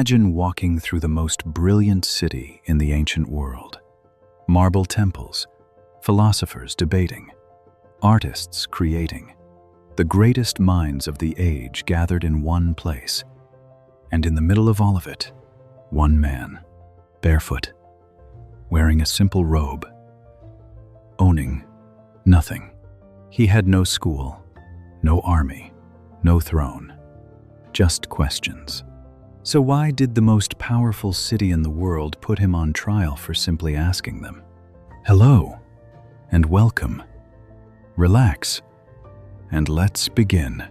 Imagine walking through the most brilliant city in the ancient world. Marble temples, philosophers debating, artists creating, the greatest minds of the age gathered in one place. And in the middle of all of it, one man, barefoot, wearing a simple robe, owning nothing. He had no school, no army, no throne, just questions. So why did the most powerful city in the world put him on trial for simply asking them? Hello, and welcome. Relax, and let's begin.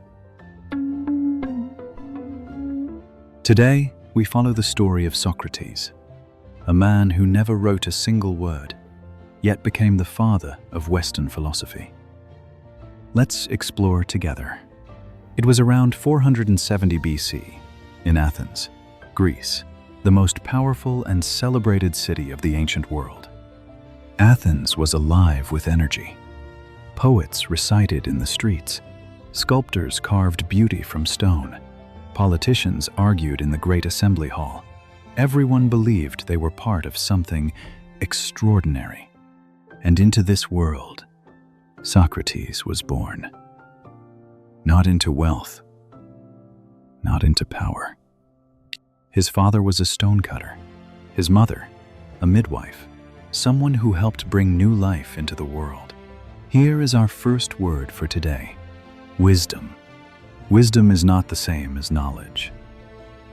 Today, we follow the story of Socrates, a man who never wrote a single word, yet became the father of Western philosophy. Let's explore together. It was around 470 BC, in Athens, Greece, the most powerful and celebrated city of the ancient world. Athens was alive with energy. Poets recited in the streets. Sculptors carved beauty from stone. Politicians argued in the great assembly hall. Everyone believed they were part of something extraordinary. And into this world, Socrates was born. Not into wealth, not into power. His father was a stonecutter. His mother, a midwife, someone who helped bring new life into the world. Here is our first word for today: wisdom. Wisdom is not the same as knowledge.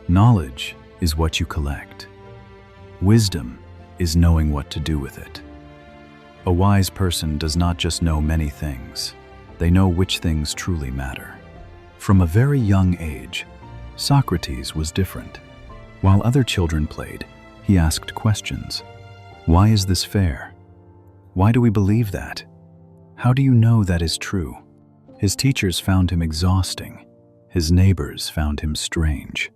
Knowledge is what you collect. Wisdom is knowing what to do with it. A wise person does not just know many things. They know which things truly matter. From a very young age, Socrates was different. While other children played, he asked questions. Why is this fair? Why do we believe that? How do you know that is true? His teachers found him exhausting. His neighbors found him strange.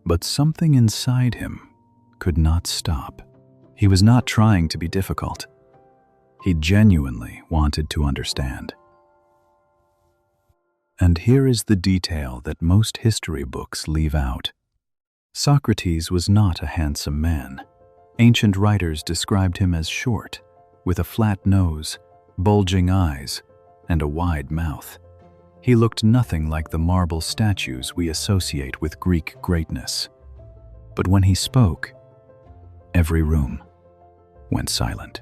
But something inside him could not stop. He was not trying to be difficult. He genuinely wanted to understand. And here is the detail that most history books leave out. Socrates was not a handsome man. Ancient writers described him as short, with a flat nose, bulging eyes, and a wide mouth. He looked nothing like the marble statues we associate with Greek greatness. But when he spoke, every room went silent.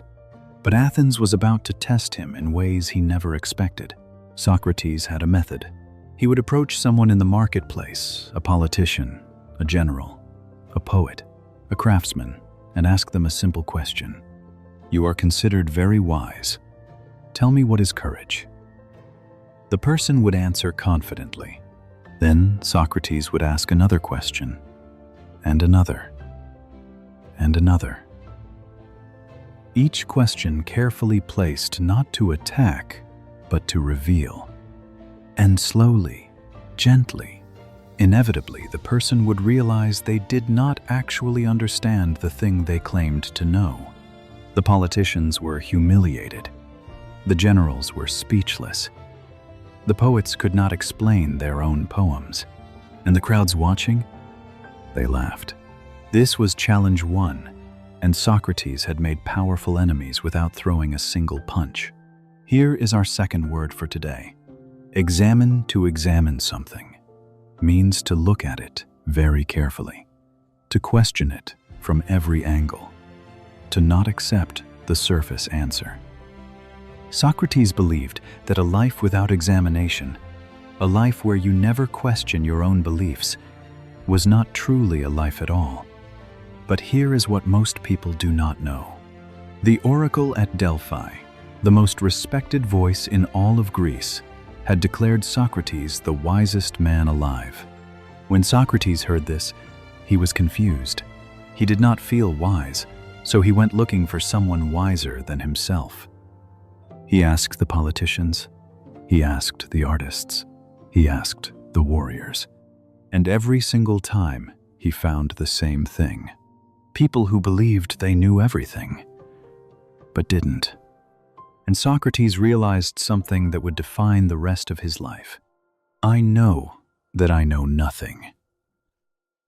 But Athens was about to test him in ways he never expected. Socrates had a method. He would approach someone in the marketplace, a politician, a general, a poet, a craftsman, and ask them a simple question. You are considered very wise. Tell me, what is courage? The person would answer confidently. Then Socrates would ask another question, and another, and another. Each question carefully placed not to attack, but to reveal. And slowly, gently, inevitably, the person would realize they did not actually understand the thing they claimed to know. The politicians were humiliated. The generals were speechless. The poets could not explain their own poems. And the crowds watching, they laughed. This was challenge one, and Socrates had made powerful enemies without throwing a single punch. Here is our second word for today. Examine. To examine something means to look at it very carefully, to question it from every angle, to not accept the surface answer. Socrates believed that a life without examination, a life where you never question your own beliefs, was not truly a life at all. But here is what most people do not know. The oracle at Delphi, the most respected voice in all of Greece, had declared Socrates the wisest man alive. When Socrates heard this, he was confused. He did not feel wise, so he went looking for someone wiser than himself. He asked the politicians, he asked the artists, he asked the warriors. And every single time, he found the same thing. People who believed they knew everything, but didn't. And Socrates realized something that would define the rest of his life. I know that I know nothing.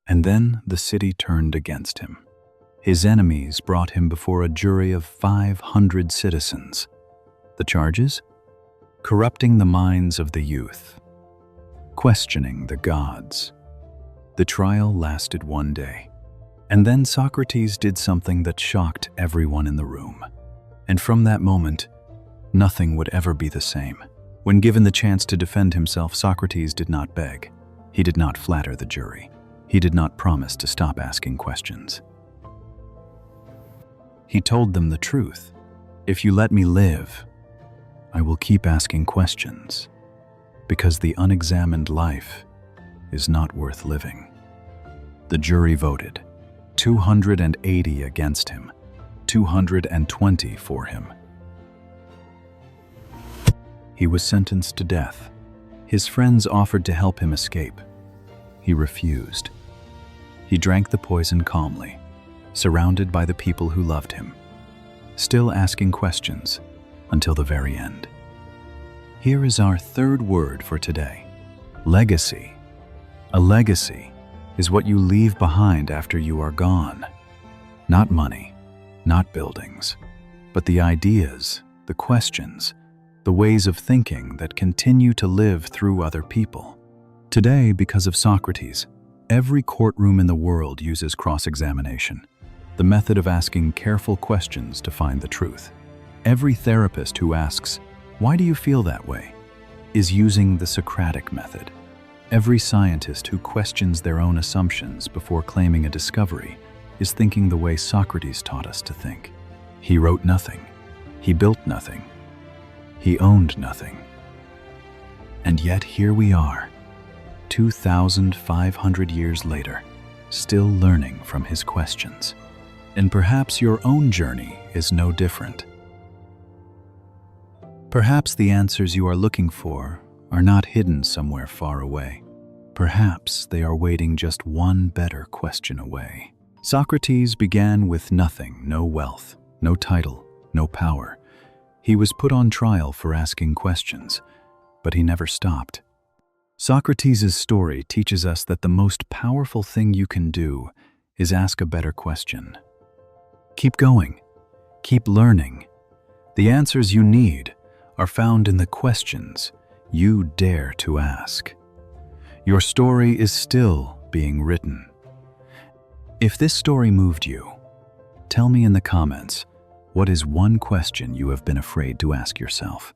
And then the city turned against him. His enemies brought him before a jury of 500 citizens. The charges? Corrupting the minds of the youth, questioning the gods. The trial lasted one day, and then Socrates did something that shocked everyone in the room. And from that moment, nothing would ever be the same. When given the chance to defend himself, Socrates did not beg. He did not flatter the jury. He did not promise to stop asking questions. He told them the truth. If you let me live, I will keep asking questions, because the unexamined life is not worth living. The jury voted, 280 against him, 220 for him. He was sentenced to death. His friends offered to help him escape. He refused. He drank the poison calmly, surrounded by the people who loved him, still asking questions until the very end. Here is our third word for today: legacy. A legacy is what you leave behind after you are gone. Not money, not buildings, but the ideas, the questions, the ways of thinking that continue to live through other people. Today, because of Socrates, every courtroom in the world uses cross-examination, the method of asking careful questions to find the truth. Every therapist who asks, "Why do you feel that way?" is using the Socratic method. Every scientist who questions their own assumptions before claiming a discovery is thinking the way Socrates taught us to think. He wrote nothing. He built nothing. He owned nothing. And yet here we are, 2,500 years later, still learning from his questions. And perhaps your own journey is no different. Perhaps the answers you are looking for are not hidden somewhere far away. Perhaps they are waiting just one better question away. Socrates began with nothing, no wealth, no title, no power. He was put on trial for asking questions, but he never stopped. Socrates' story teaches us that the most powerful thing you can do is ask a better question. Keep going. Keep learning. The answers you need are found in the questions you dare to ask. Your story is still being written. If this story moved you, tell me in the comments, what is one question you have been afraid to ask yourself?